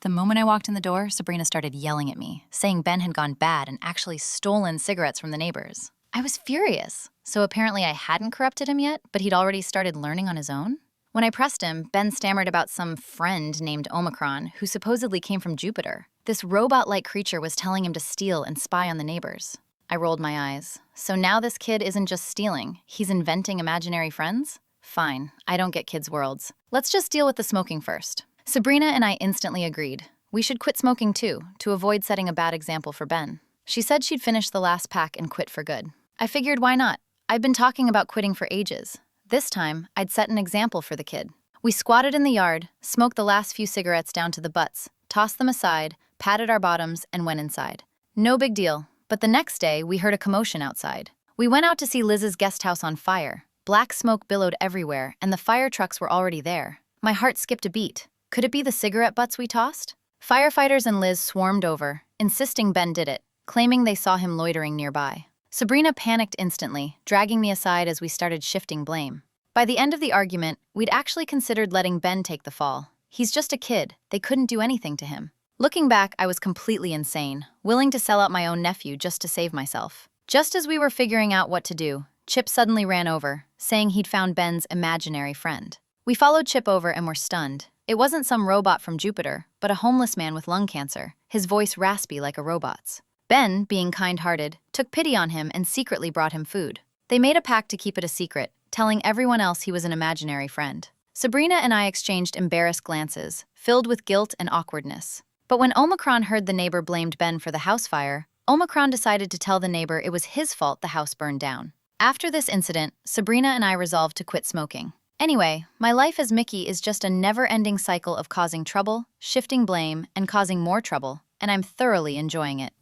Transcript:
The moment I walked in the door, Sabrina started yelling at me, saying Ben had gone bad and actually stolen cigarettes from the neighbors. I was furious. So apparently I hadn't corrupted him yet, but he'd already started learning on his own? When I pressed him, Ben stammered about some friend named Omicron who supposedly came from Jupiter. This robot-like creature was telling him to steal and spy on the neighbors. I rolled my eyes. So now this kid isn't just stealing, he's inventing imaginary friends? Fine, I don't get kids' worlds. Let's just deal with the smoking first. Sabrina and I instantly agreed. We should quit smoking too, to avoid setting a bad example for Ben. She said she'd finish the last pack and quit for good. I figured why not? I'd been talking about quitting for ages. This time, I'd set an example for the kid. We squatted in the yard, smoked the last few cigarettes down to the butts, tossed them aside, patted our bottoms, and went inside. No big deal, but the next day, we heard a commotion outside. We went out to see Liz's guest house on fire. Black smoke billowed everywhere, and the fire trucks were already there. My heart skipped a beat. Could it be the cigarette butts we tossed? Firefighters and Liz swarmed over, insisting Ben did it, claiming they saw him loitering nearby. Sabrina panicked instantly, dragging me aside as we started shifting blame. By the end of the argument, we'd actually considered letting Ben take the fall. He's just a kid. They couldn't do anything to him. Looking back, I was completely insane, willing to sell out my own nephew just to save myself. Just as we were figuring out what to do, Chip suddenly ran over, saying he'd found Ben's imaginary friend. We followed Chip over and were stunned. It wasn't some robot from Jupiter, but a homeless man with lung cancer, his voice raspy like a robot's. Ben, being kind-hearted, took pity on him and secretly brought him food. They made a pact to keep it a secret, telling everyone else he was an imaginary friend. Sabrina and I exchanged embarrassed glances, filled with guilt and awkwardness. But when Omicron heard the neighbor blamed Ben for the house fire, Omicron decided to tell the neighbor it was his fault the house burned down. After this incident, Sabrina and I resolved to quit smoking. Anyway, my life as Mickey is just a never-ending cycle of causing trouble, shifting blame, and causing more trouble, and I'm thoroughly enjoying it.